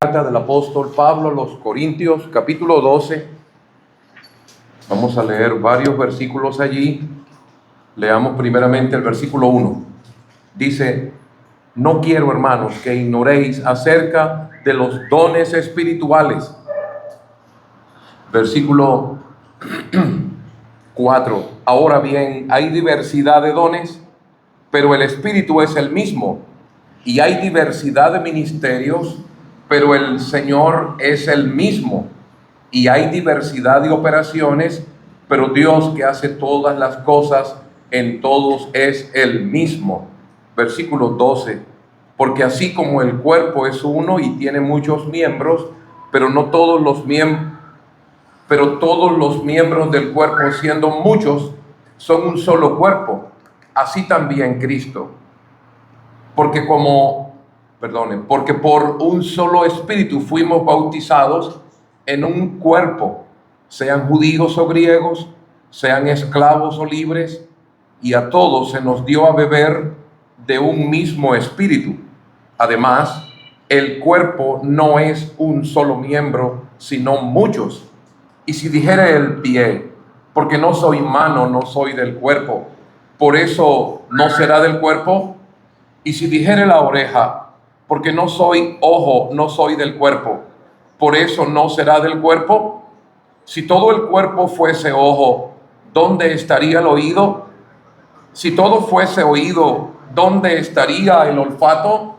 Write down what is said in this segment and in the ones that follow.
carta del apóstol Pablo a los Corintios, capítulo 12. Vamos a leer varios versículos allí. Leamos primeramente el versículo 1. Dice: no quiero, hermanos, que ignoréis acerca de los dones espirituales. Versículo 4. Ahora bien, hay diversidad de dones, pero el Espíritu es el mismo. Y hay diversidad de ministerios, pero el Señor es el mismo. Y hay diversidad de operaciones, pero Dios, que hace todas las cosas en todos, es el mismo. Versículo 12. Porque así como el cuerpo es uno y tiene muchos miembros, pero todos los miembros del cuerpo, siendo muchos, son un solo cuerpo, así también Cristo. Porque por un solo espíritu fuimos bautizados en un cuerpo, sean judíos o griegos, sean esclavos o libres, y a todos se nos dio a beber de un mismo espíritu. Además, el cuerpo no es un solo miembro, sino muchos. Y si dijere el pie: porque no soy mano, no soy del cuerpo, por eso no será del cuerpo. Y si dijere la oreja: porque no soy ojo, no soy del cuerpo, por eso no será del cuerpo. Si todo el cuerpo fuese ojo, ¿dónde estaría el oído? Si todo fuese oído, ¿dónde estaría el olfato?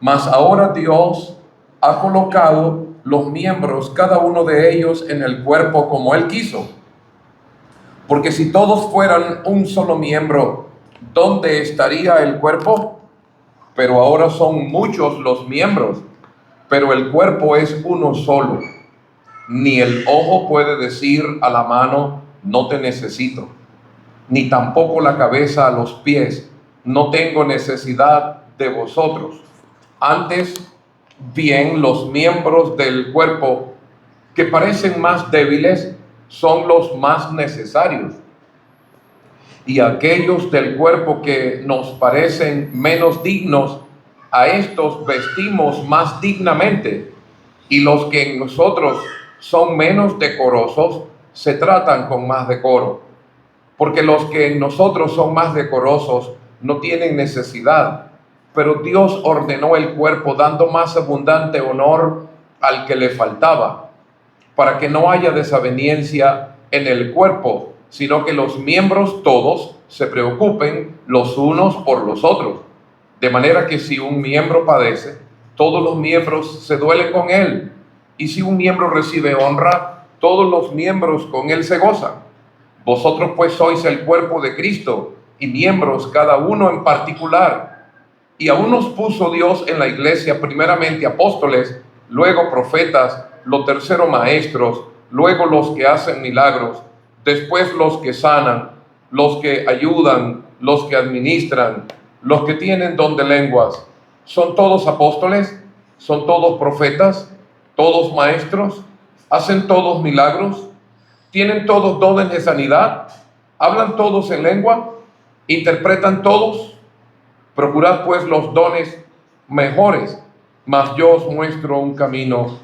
Mas ahora Dios ha colocado los miembros, cada uno de ellos, en el cuerpo como Él quiso. Porque si todos fueran un solo miembro, ¿dónde estaría el cuerpo? Pero ahora son muchos los miembros, pero el cuerpo es uno solo. Ni el ojo puede decir a la mano: no te necesito, ni tampoco la cabeza a los pies: no tengo necesidad de vosotros. Antes bien, los miembros del cuerpo que parecen más débiles son los más necesarios, y aquellos del cuerpo que nos parecen menos dignos, a estos vestimos más dignamente, y los que en nosotros son menos decorosos se tratan con más decoro, porque los que en nosotros son más decorosos no tienen necesidad, pero Dios ordenó el cuerpo dando más abundante honor al que le faltaba, para que no haya desaveniencia en el cuerpo, sino que los miembros todos se preocupen los unos por los otros. De manera que si un miembro padece, todos los miembros se duelen con él. Y si un miembro recibe honra, todos los miembros con él se gozan. Vosotros pues sois el cuerpo de Cristo, y miembros cada uno en particular. Y a unos puso Dios en la iglesia, primeramente apóstoles, luego profetas, lo tercero maestros, luego los que hacen milagros, después los que sanan, los que ayudan, los que administran, los que tienen don de lenguas. ¿Son todos apóstoles? ¿Son todos profetas? ¿Todos maestros? ¿Hacen todos milagros? ¿Tienen todos dones de sanidad? ¿Hablan todos en lengua? ¿Interpretan todos? Procurad pues los dones mejores, mas yo os muestro un camino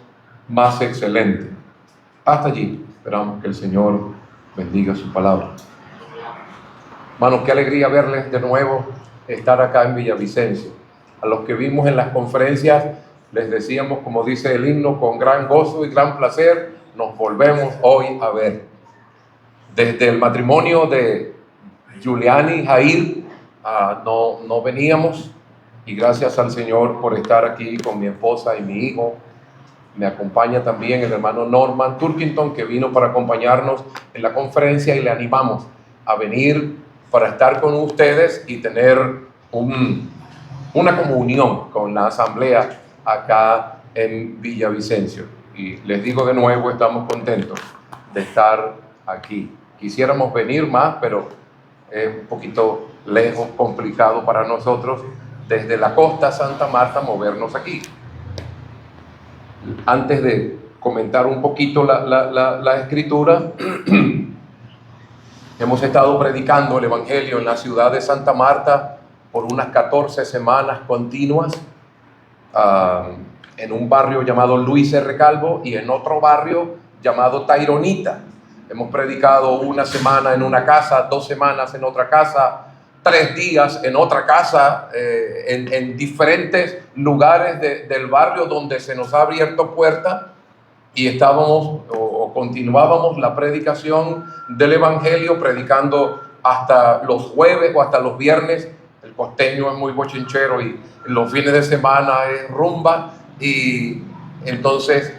más excelente. Hasta allí. Esperamos que el Señor bendiga su palabra. Hermanos, qué alegría verles de nuevo, estar acá en Villavicencio. A los que vimos en las conferencias, les decíamos, como dice el himno, con gran gozo y gran placer, nos volvemos hoy a ver. Desde el matrimonio de Juliani y Jair, no veníamos, y gracias al Señor por estar aquí con mi esposa y mi hijo. Me acompaña también el hermano Norman Turkington, que vino para acompañarnos en la conferencia, y le animamos a venir para estar con ustedes y tener una comunión con la asamblea acá en Villavicencio. Y les digo de nuevo, estamos contentos de estar aquí. Quisiéramos venir más, pero es un poquito lejos, complicado para nosotros desde la costa Santa Marta movernos aquí. Antes de comentar un poquito la escritura, hemos estado predicando el evangelio en la ciudad de Santa Marta por unas 14 semanas continuas. en un barrio llamado Luis R. Calvo y en otro barrio llamado Taironita. Hemos predicado una semana en una casa, 2 semanas en otra casa, 3 días en otra casa, en diferentes lugares del barrio donde se nos ha abierto puerta, y estábamos o continuábamos la predicación del Evangelio, predicando hasta los jueves o hasta los viernes. El costeño es muy bochinchero y los fines de semana es rumba, y entonces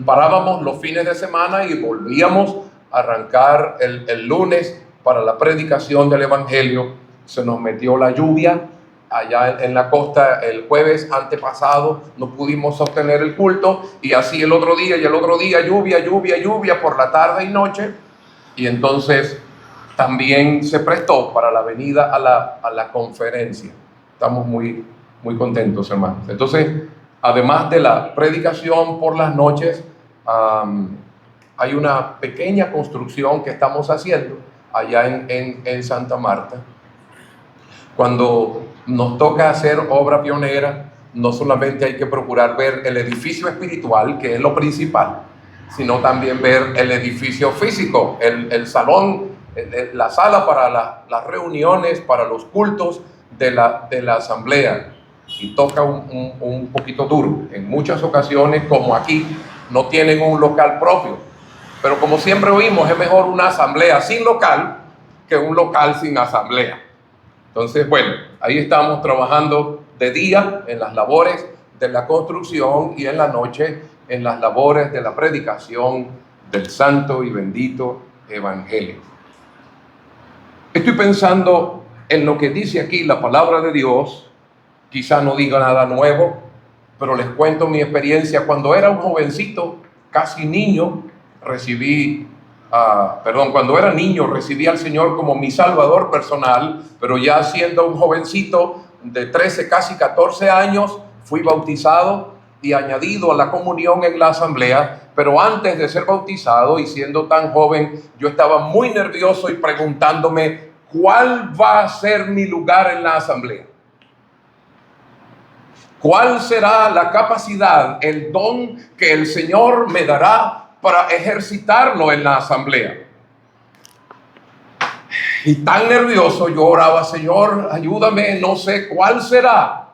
parábamos los fines de semana y volvíamos a arrancar el lunes para la predicación del Evangelio. Se nos metió la lluvia allá en la costa el jueves antepasado, no pudimos sostener el culto, y así el otro día y el otro día, lluvia por la tarde y noche, y entonces también se prestó para la venida a la conferencia. Estamos muy contentos, hermanos. Entonces, además de la predicación por las noches, hay una pequeña construcción que estamos haciendo allá en Santa Marta. Cuando nos toca hacer obra pionera, no solamente hay que procurar ver el edificio espiritual, que es lo principal, sino también ver el edificio físico, el salón, la sala para las reuniones, para los cultos de la asamblea. Y toca un poquito duro. En muchas ocasiones, como aquí, no tienen un local propio. Pero como siempre oímos, es mejor una asamblea sin local que un local sin asamblea. Entonces, bueno, ahí estamos trabajando de día en las labores de la construcción y en la noche en las labores de la predicación del santo y bendito Evangelio. Estoy pensando en lo que dice aquí la palabra de Dios. Quizá no diga nada nuevo, pero les cuento mi experiencia. Cuando era un jovencito, casi niño, cuando era niño recibí al Señor como mi Salvador personal, pero ya siendo un jovencito de 13, casi 14 años, fui bautizado y añadido a la comunión en la asamblea. Pero antes de ser bautizado y siendo tan joven, yo estaba muy nervioso y preguntándome, ¿cuál va a ser mi lugar en la asamblea? ¿Cuál será la capacidad, el don que el Señor me dará para ejercitarlo en la asamblea? Y tan nervioso yo oraba, Señor, ayúdame, no sé cuál será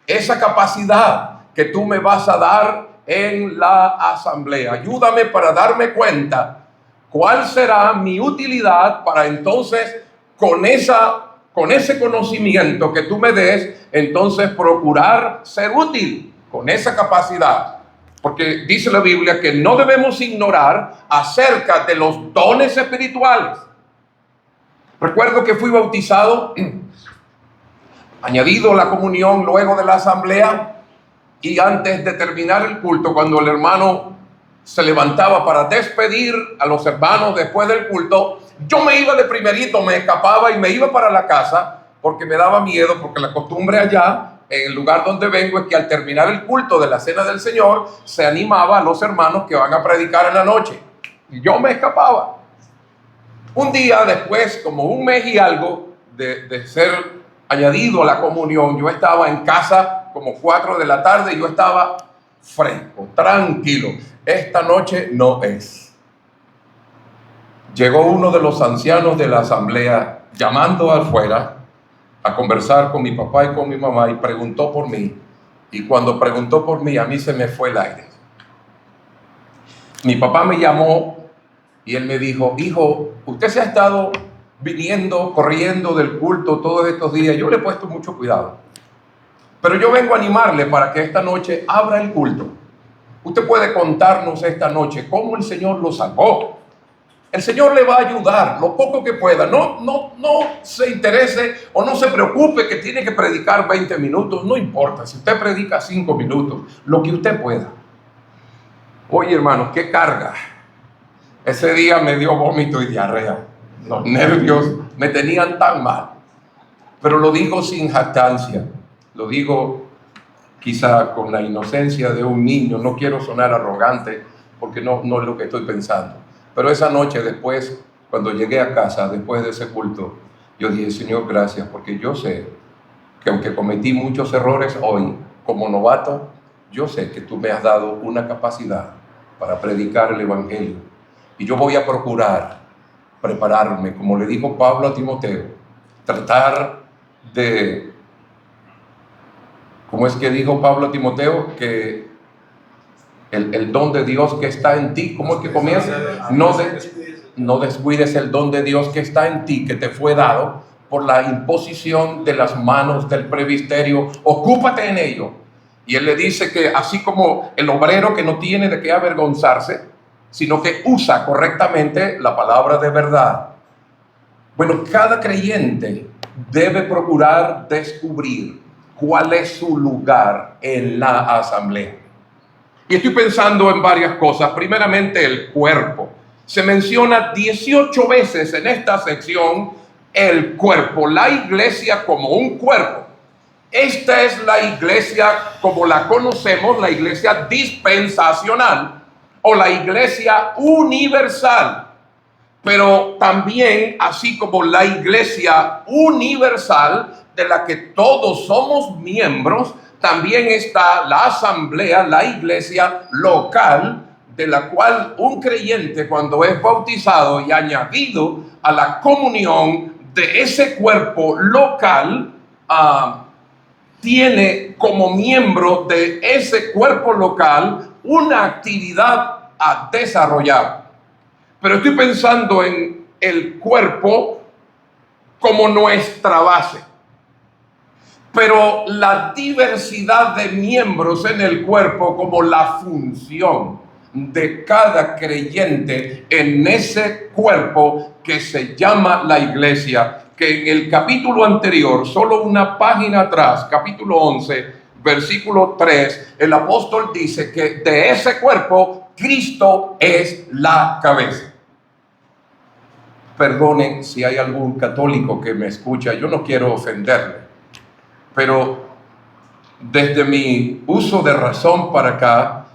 esa capacidad que tú me vas a dar en la asamblea. Ayúdame para darme cuenta cuál será mi utilidad para entonces con ese conocimiento que tú me des, entonces procurar ser útil con esa capacidad. Porque dice la Biblia que no debemos ignorar acerca de los dones espirituales. Recuerdo que fui bautizado, añadido a la comunión luego de la asamblea, y antes de terminar el culto, cuando el hermano se levantaba para despedir a los hermanos después del culto, yo me iba de primerito, me escapaba y me iba para la casa porque me daba miedo, porque la costumbre allá en el lugar donde vengo es que al terminar el culto de la cena del Señor se animaba a los hermanos que van a predicar en la noche, y yo me escapaba. Un día después, como un mes y algo de ser añadido a la comunión, yo estaba en casa como 4 de la tarde y yo estaba fresco, tranquilo. Esta noche no es. Llegó uno de los ancianos de la asamblea llamando afuera a conversar con mi papá y con mi mamá, y preguntó por mí. Y cuando preguntó por mí, a mí se me fue el aire. Mi papá me llamó y él me dijo, hijo, usted se ha estado viniendo, corriendo del culto todos estos días. Yo le he puesto mucho cuidado, pero yo vengo a animarle para que esta noche abra el culto. Usted puede contarnos esta noche cómo el Señor lo salvó. El Señor le va a ayudar lo poco que pueda. No se interese o no se preocupe que tiene que predicar 20 minutos. No importa, si usted predica 5 minutos, lo que usted pueda. Oye, hermano, qué carga. Ese día me dio vómito y diarrea. Los nervios me tenían tan mal. Pero lo digo sin jactancia. Lo digo quizá con la inocencia de un niño. No quiero sonar arrogante porque no es lo que estoy pensando. Pero esa noche después, cuando llegué a casa, después de ese culto, yo dije, Señor, gracias, porque yo sé que aunque cometí muchos errores hoy, como novato, yo sé que tú me has dado una capacidad para predicar el Evangelio y yo voy a procurar prepararme, como le dijo Pablo a Timoteo, tratar de, ¿cómo es que dijo Pablo a Timoteo? Que el don de Dios que está en ti, ¿cómo es que comienza? No descuides el don de Dios que está en ti, que te fue dado por la imposición de las manos del presbiterio. Ocúpate en ello. Y él le dice que así como el obrero que no tiene de qué avergonzarse, sino que usa correctamente la palabra de verdad. Bueno, cada creyente debe procurar descubrir cuál es su lugar en la asamblea. Y estoy pensando en varias cosas. Primeramente, el cuerpo. Se menciona 18 veces en esta sección el cuerpo, la iglesia como un cuerpo. Esta es la iglesia como la conocemos, la iglesia dispensacional o la iglesia universal. Pero también, así como la iglesia universal de la que todos somos miembros, también está la asamblea, la iglesia local, de la cual un creyente, cuando es bautizado y añadido a la comunión de ese cuerpo local, tiene como miembro de ese cuerpo local una actividad a desarrollar. Pero estoy pensando en el cuerpo como nuestra base. Pero la diversidad de miembros en el cuerpo como la función de cada creyente en ese cuerpo que se llama la iglesia, que en el capítulo anterior, solo una página atrás, capítulo 11, versículo 3, el apóstol dice que de ese cuerpo Cristo es la cabeza. Perdonen si hay algún católico que me escucha, yo no quiero ofenderle, pero desde mi uso de razón para acá,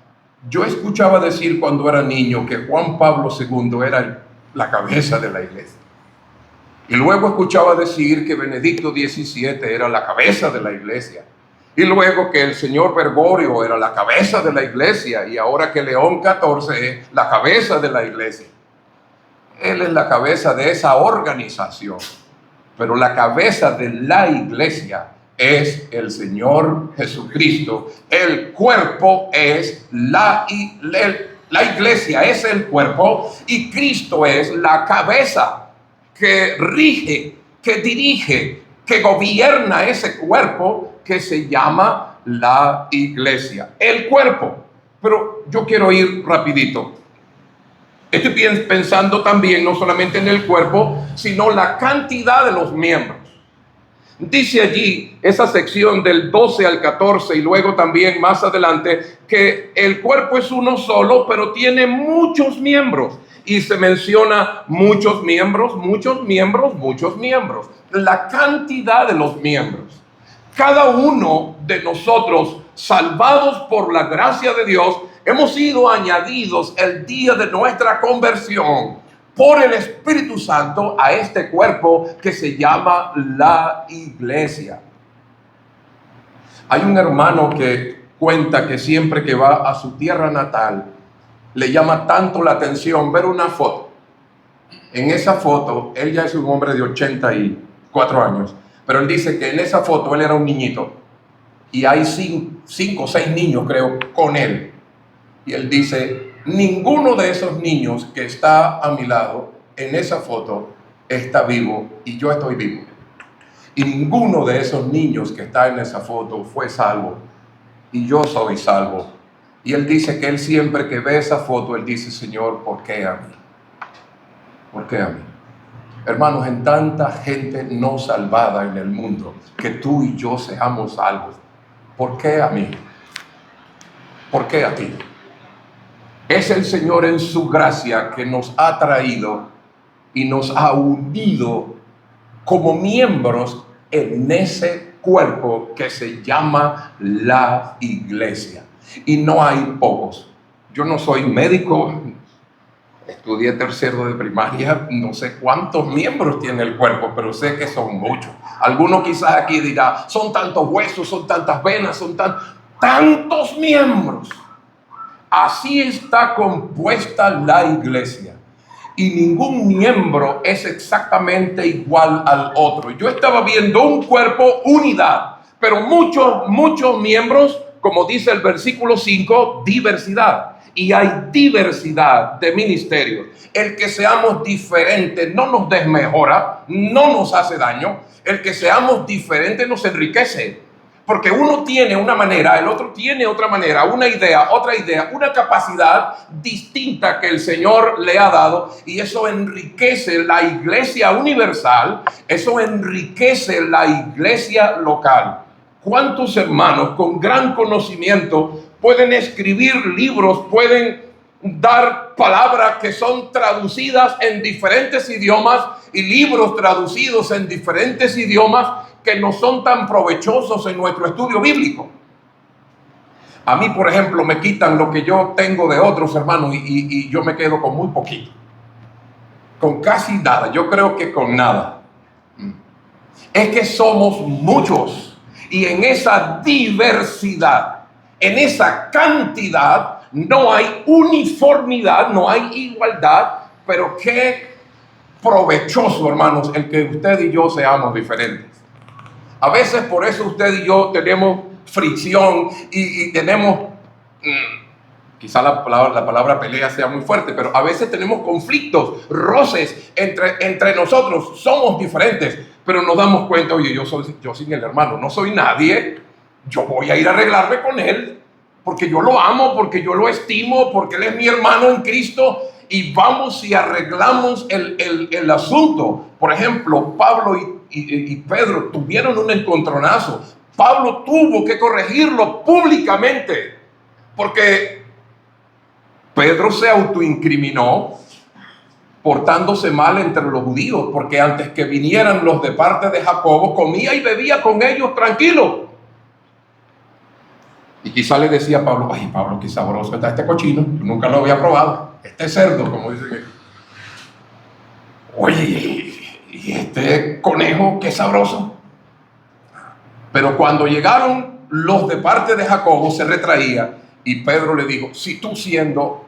yo escuchaba decir cuando era niño que Juan Pablo II era la cabeza de la iglesia. Y luego escuchaba decir que Benedicto XVII era la cabeza de la iglesia. Y luego que el señor Bergoglio era la cabeza de la iglesia. Y ahora que León XIV es la cabeza de la iglesia. Él es la cabeza de esa organización. Pero la cabeza de la iglesia es el Señor Jesucristo. El cuerpo es la iglesia es el cuerpo y Cristo es la cabeza que rige, que dirige, que gobierna ese cuerpo que se llama la iglesia. El cuerpo. Pero yo quiero ir rapidito. Estoy pensando también no solamente en el cuerpo, sino la cantidad de los miembros. Dice allí, esa sección del 12 al 14 y luego también más adelante, que el cuerpo es uno solo, pero tiene muchos miembros. Y se menciona muchos miembros, muchos miembros, muchos miembros. La cantidad de los miembros. Cada uno de nosotros, salvados por la gracia de Dios, hemos sido añadidos el día de nuestra conversión por el Espíritu Santo a este cuerpo que se llama la iglesia. Hay un hermano que cuenta que siempre que va a su tierra natal, le llama tanto la atención ver una foto. En esa foto, él ya es un hombre de 84 años, pero él dice que en esa foto él era un niñito y hay 5 o 6 niños, creo, con él. Y él dice, ninguno de esos niños que está a mi lado en esa foto está vivo y yo estoy vivo. Y ninguno de esos niños que está en esa foto fue salvo y yo soy salvo. Y él dice que él siempre que ve esa foto, él dice, Señor, ¿por qué a mí? ¿Por qué a mí? Hermanos, en tanta gente no salvada en el mundo, que tú y yo seamos salvos. ¿Por qué a mí? ¿Por qué a ti? Es el Señor en su gracia que nos ha traído y nos ha unido como miembros en ese cuerpo que se llama la iglesia. Y no hay pocos. Yo no soy médico, estudié tercero de primaria, no sé cuántos miembros tiene el cuerpo, pero sé que son muchos. Algunos quizás aquí dirán, son tantos huesos, son tantas venas, son tantos miembros, así está compuesta la iglesia. Y ningún miembro es exactamente igual al otro. Yo estaba viendo un cuerpo, unidad, pero muchos miembros, como dice el versículo 5, diversidad. Y hay diversidad de ministerios. El que seamos diferentes no nos desmejora, no nos hace daño. El que seamos diferentes nos enriquece. Porque uno tiene una manera, el otro tiene otra manera, una idea, otra idea, una capacidad distinta que el Señor le ha dado, y eso enriquece la iglesia universal, eso enriquece la iglesia local. ¿Cuántos hermanos con gran conocimiento pueden escribir libros, pueden dar palabras que son traducidas en diferentes idiomas y libros traducidos en diferentes idiomas que no son tan provechosos en nuestro estudio bíblico? A mí, por ejemplo, me quitan lo que yo tengo de otros hermanos y yo me quedo con muy poquito, con casi nada. Yo creo que con nada. Es que somos muchos, y en esa diversidad, en esa cantidad, no hay uniformidad, no hay igualdad. Pero qué provechoso, hermanos, el que usted y yo seamos diferentes. A veces por eso usted y yo tenemos fricción y tenemos, quizá la palabra pelea sea muy fuerte, pero a veces tenemos conflictos, roces entre nosotros. Somos diferentes, pero nos damos cuenta, oye, yo sin el hermano no soy nadie. Yo voy a ir a arreglarme con él, porque yo lo amo, porque yo lo estimo, porque él es mi hermano en Cristo, y vamos y arreglamos el asunto. Por ejemplo, Pablo y Pedro tuvieron un encontronazo. Pablo tuvo que corregirlo públicamente, porque Pedro se autoincriminó portándose mal entre los judíos, porque antes que vinieran los de parte de Jacobo, comía y bebía con ellos tranquilo. Y quizá le decía a Pablo, ay Pablo, qué sabroso está este cochino, yo nunca lo había probado, este cerdo, como dice que, oye, y este conejo, qué sabroso. Pero cuando llegaron los de parte de Jacobo, se retraía, y Pedro le dijo, si tú siendo,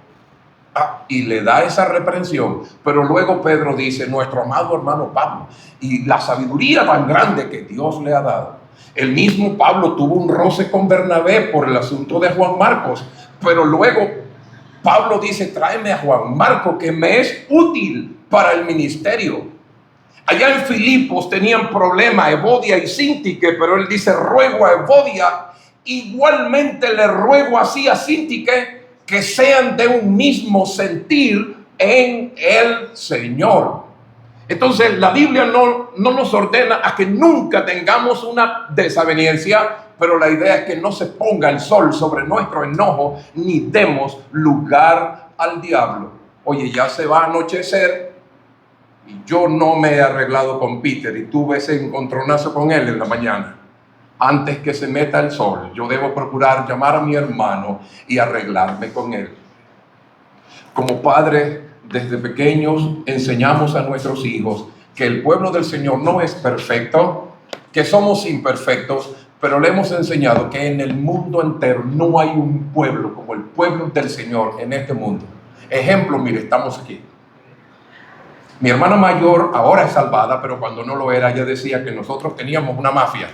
y le da esa reprensión. Pero luego Pedro dice, nuestro amado hermano Pablo, y la sabiduría tan grande que Dios le ha dado. El mismo Pablo tuvo un roce con Bernabé por el asunto de Juan Marcos, pero luego Pablo dice, tráeme a Juan Marcos, que me es útil para el ministerio. Allá en Filipos tenían problema Evodia y Síntique, pero él dice, ruego a Evodia, igualmente le ruego así a Síntique, que sean de un mismo sentir en el Señor. Entonces la Biblia no nos ordena a que nunca tengamos una desaveniencia, pero la idea es que no se ponga el sol sobre nuestro enojo, ni demos lugar al diablo. Oye, ya se va a anochecer y yo no me he arreglado con Peter y tuve ese encontronazo con él en la mañana. Antes que se meta el sol, yo debo procurar llamar a mi hermano y arreglarme con él. Como padre, desde pequeños enseñamos a nuestros hijos que el pueblo del Señor no es perfecto, que somos imperfectos, pero le hemos enseñado que en el mundo entero no hay un pueblo como el pueblo del Señor en este mundo. Ejemplo, mire, estamos aquí. Mi hermana mayor ahora es salvada, pero cuando no lo era, ella decía que nosotros teníamos una mafia.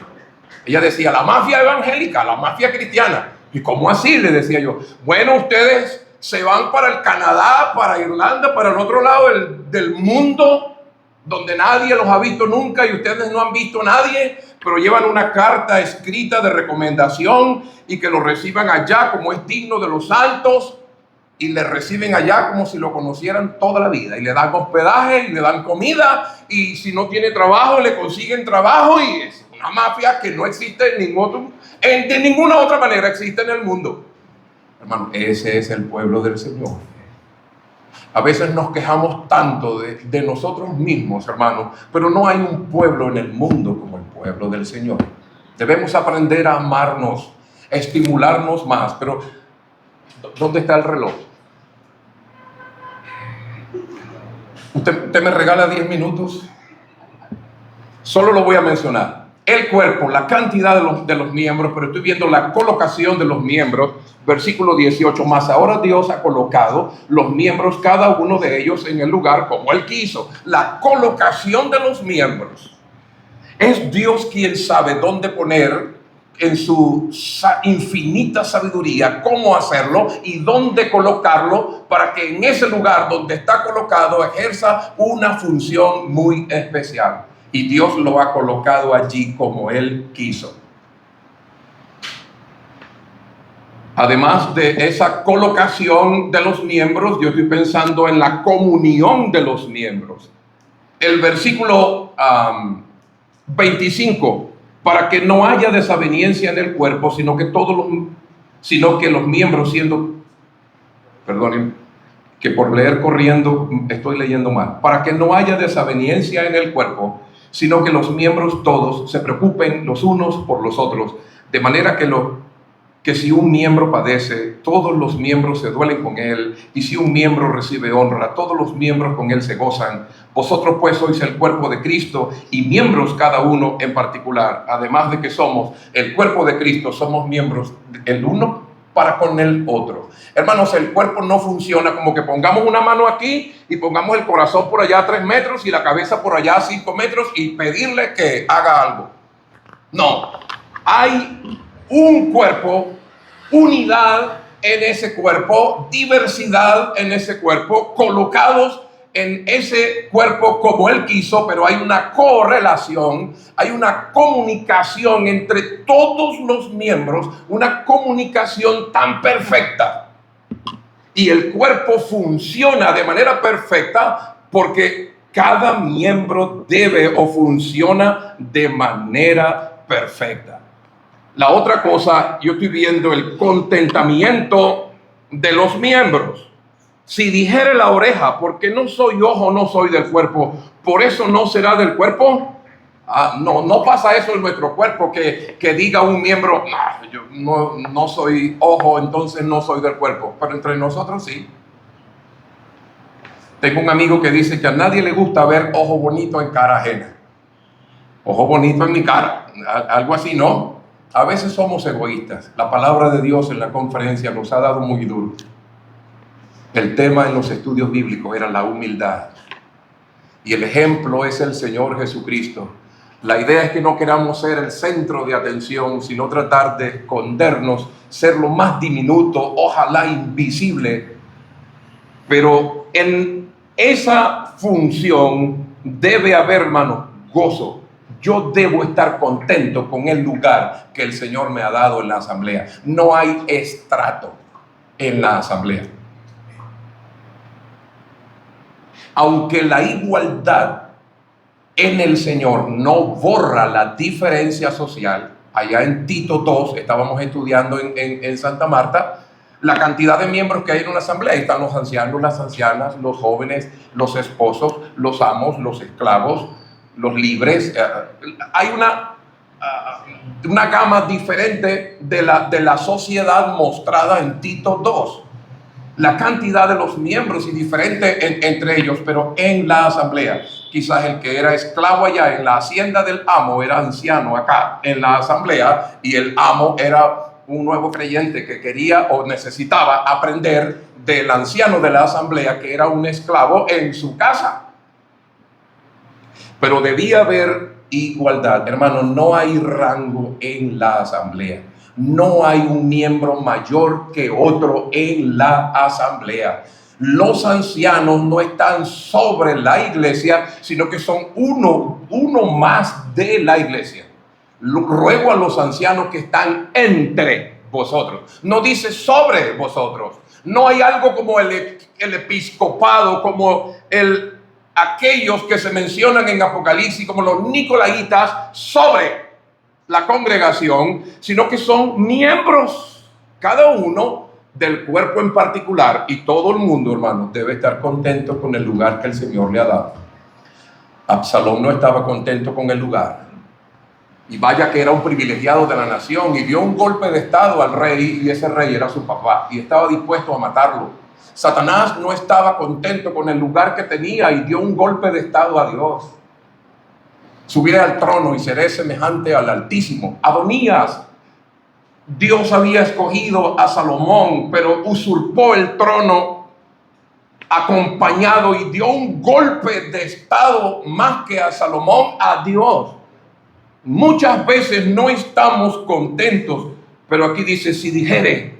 Ella decía, la mafia evangélica, la mafia cristiana. ¿Y cómo así? Le decía yo. Bueno, ustedes se van para el Canadá, para Irlanda, para el otro lado del mundo, donde nadie los ha visto nunca y ustedes no han visto a nadie, pero llevan una carta escrita de recomendación y que lo reciban allá como es digno de los santos, y le reciben allá como si lo conocieran toda la vida, y le dan hospedaje y le dan comida, y si no tiene trabajo le consiguen trabajo, y es una mafia que no existe de ninguna otra manera existe en el mundo. Hermano, ese es el pueblo del Señor. A veces nos quejamos tanto de nosotros mismos, hermanos, pero no hay un pueblo en el mundo como el pueblo del Señor. Debemos aprender a amarnos, a estimularnos más. Pero ¿dónde está el reloj? Usted me regala 10 minutos. Solo lo voy a mencionar. el cuerpo, la cantidad de los miembros, pero estoy viendo la colocación de los miembros. Versículo 18, más ahora Dios ha colocado los miembros, cada uno de ellos en el lugar como Él quiso. La colocación de los miembros. Es Dios quien sabe dónde poner, en su infinita sabiduría, cómo hacerlo y dónde colocarlo para que en ese lugar donde está colocado ejerza una función muy especial. Y Dios lo ha colocado allí como Él quiso. Además de esa colocación de los miembros, yo estoy pensando en la comunión de los miembros. El versículo 25, para que no haya desaveniencia en el cuerpo, sino que los miembros siendo, perdonen, que por leer corriendo estoy leyendo mal, para que no haya desaveniencia en el cuerpo, sino que los miembros todos se preocupen los unos por los otros, de manera que si un miembro padece, todos los miembros se duelen con él, y si un miembro recibe honra, todos los miembros con él se gozan. Vosotros pues sois el cuerpo de Cristo y miembros cada uno en particular. Además de que somos el cuerpo de Cristo, somos miembros el uno para con el otro. Hermanos, el cuerpo no funciona como que pongamos una mano aquí y pongamos el corazón por allá a 3 metros y la cabeza por allá a 5 metros y pedirle que haga algo. No, hay un cuerpo, unidad en ese cuerpo, diversidad en ese cuerpo, colocados en ese cuerpo como Él quiso, pero hay una correlación, hay una comunicación entre todos los miembros, una comunicación tan perfecta. Y el cuerpo funciona de manera perfecta porque cada miembro debe o funciona de manera perfecta. La otra cosa, yo estoy viendo el contentamiento de los miembros. Si dijere la oreja, porque no soy ojo, no soy del cuerpo, por eso no será del cuerpo. No pasa eso en nuestro cuerpo, que diga un miembro, yo no soy ojo, entonces no soy del cuerpo. Pero entre nosotros sí. Tengo un amigo que dice que a nadie le gusta ver ojo bonito en cara ajena. Ojo bonito en mi cara, algo así, ¿no? A veces somos egoístas. La palabra de Dios en la conferencia nos ha dado muy duro. El tema en los estudios bíblicos era la humildad. Y el ejemplo es el Señor Jesucristo. La idea es que no queramos ser el centro de atención, sino tratar de escondernos, ser lo más diminuto, ojalá invisible. Pero en esa función debe haber, hermano, gozo. Yo debo estar contento con el lugar que el Señor me ha dado en la asamblea. No hay estrato en la asamblea. Aunque la igualdad en el Señor no borra la diferencia social, allá en Tito 2, estábamos estudiando en Santa Marta, la cantidad de miembros que hay en una asamblea. Están los ancianos, las ancianas, los jóvenes, los esposos, los amos, los esclavos, los libres. Hay una gama diferente de la sociedad mostrada en Tito 2. La cantidad de los miembros y diferente entre ellos, pero en la asamblea. Quizás el que era esclavo allá en la hacienda del amo era anciano acá en la asamblea, y el amo era un nuevo creyente que quería o necesitaba aprender del anciano de la asamblea, que era un esclavo en su casa. Pero debía haber igualdad. Hermano, no hay rango en la asamblea. No hay un miembro mayor que otro en la asamblea. Los ancianos no están sobre la iglesia, sino que son uno más de la iglesia. Ruego a los ancianos que están entre vosotros. No dice sobre vosotros. No hay algo como el episcopado, como aquellos que se mencionan en Apocalipsis como los nicolaitas sobre la congregación, sino que son miembros, cada uno del cuerpo en particular, y todo el mundo, hermano, debe estar contento con el lugar que el Señor le ha dado. Absalón no estaba contento con el lugar, y vaya que era un privilegiado de la nación, y dio un golpe de estado al rey, y ese rey era su papá, y estaba dispuesto a matarlo. Satanás no estaba contento con el lugar que tenía y dio un golpe de estado a Dios. Subiré al trono y seré semejante al Altísimo. Adonías, Dios había escogido a Salomón, pero usurpó el trono acompañado y dio un golpe de estado más que a Salomón, a Dios. Muchas veces no estamos contentos, pero aquí dice, si dijere,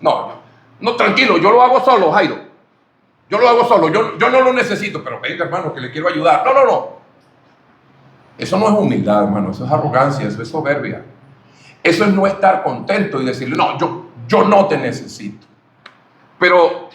no, tranquilo, yo lo hago solo, Jairo. Yo lo hago solo, yo no lo necesito, pero venga, hermano, que le quiero ayudar. No. Eso no es humildad, hermano, eso es arrogancia, eso es soberbia. Eso es no estar contento y decirle, no, yo no te necesito. Pero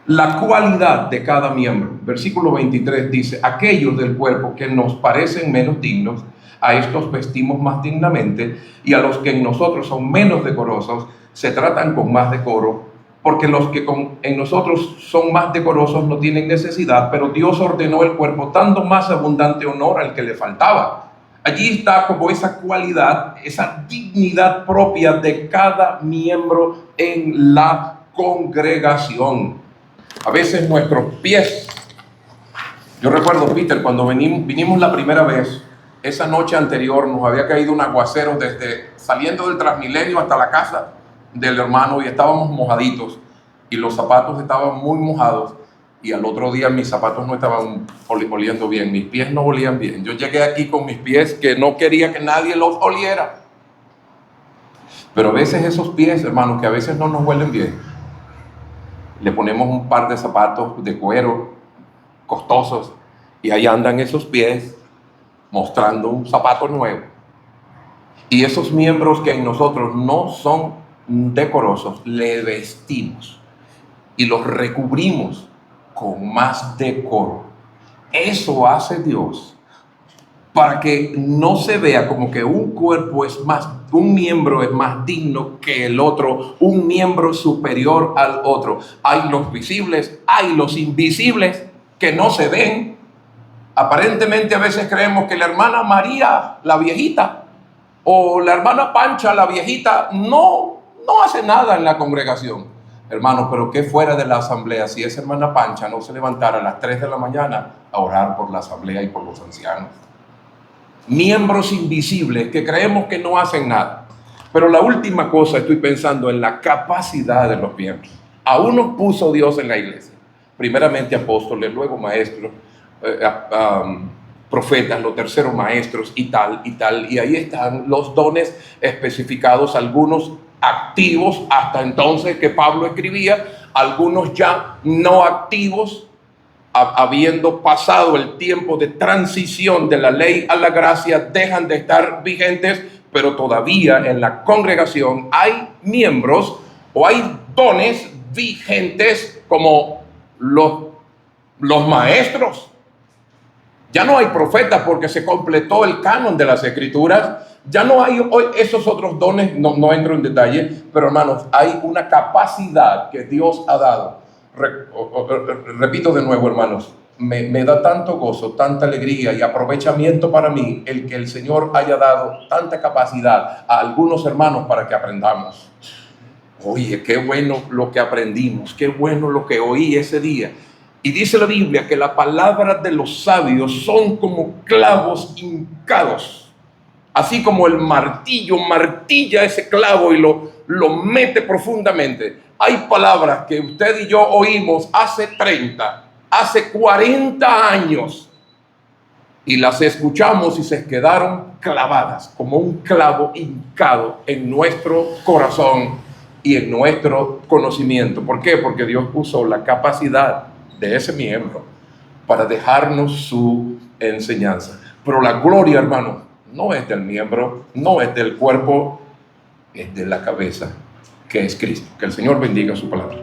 la cualidad de cada miembro, versículo 23 dice, aquellos del cuerpo que nos parecen menos dignos, a estos vestimos más dignamente, y a los que en nosotros son menos decorosos, se tratan con más decoro, porque los que en nosotros son más decorosos no tienen necesidad, pero Dios ordenó el cuerpo dando más abundante honor al que le faltaba. Allí está como esa cualidad, esa dignidad propia de cada miembro en la congregación. A veces nuestros pies, yo recuerdo, Peter, cuando vinimos la primera vez, esa noche anterior nos había caído un aguacero desde saliendo del Transmilenio hasta la casa del hermano y estábamos mojaditos y los zapatos estaban muy mojados y al otro día mis zapatos no estaban oliendo bien, mis pies no olían bien. Yo llegué aquí con mis pies que no quería que nadie los oliera. Pero a veces esos pies, hermanos, que a veces no nos huelen bien, le ponemos un par de zapatos de cuero costosos y ahí andan esos pies mostrando un zapato nuevo. Y esos miembros que en nosotros no son decorosos, le vestimos y los recubrimos con más decoro. Eso hace Dios para que no se vea como que un cuerpo es más, un miembro es más digno que el otro, un miembro superior al otro. Hay los visibles, hay los invisibles que no se ven. Aparentemente a veces creemos que la hermana María, la viejita, o la hermana Pancha, la viejita, no hace nada en la congregación. Hermano, pero ¿qué fuera de la asamblea si esa hermana Pancha no se levantara a las 3 de la mañana a orar por la asamblea y por los ancianos? Miembros invisibles que creemos que no hacen nada. Pero la última cosa, estoy pensando en la capacidad de los miembros. A uno puso Dios en la iglesia, primeramente apóstoles, luego maestros, profetas, los terceros maestros y tal, y ahí están los dones especificados, algunos activos hasta entonces que Pablo escribía, algunos ya no activos, habiendo pasado el tiempo de transición de la ley a la gracia, dejan de estar vigentes, pero todavía en la congregación hay miembros o hay dones vigentes como los maestros. Ya no hay profetas porque se completó el canon de las escrituras. Ya no hay hoy esos otros dones, no entro en detalle, pero hermanos, hay una capacidad que Dios ha dado. Repito de nuevo, hermanos, me da tanto gozo, tanta alegría y aprovechamiento para mí el que el Señor haya dado tanta capacidad a algunos hermanos para que aprendamos. Oye, qué bueno lo que aprendimos, qué bueno lo que oí ese día. Y dice la Biblia que las palabras de los sabios son como clavos hincados. Así como el martillo martilla ese clavo y lo mete profundamente. Hay palabras que usted y yo oímos hace 30, hace 40 años. Y las escuchamos y se quedaron clavadas como un clavo hincado en nuestro corazón y en nuestro conocimiento. ¿Por qué? Porque Dios puso la capacidad de ese miembro para dejarnos su enseñanza. Pero la gloria, hermano, no es del miembro, no es del cuerpo, es de la cabeza, que es Cristo. Que el Señor bendiga su palabra.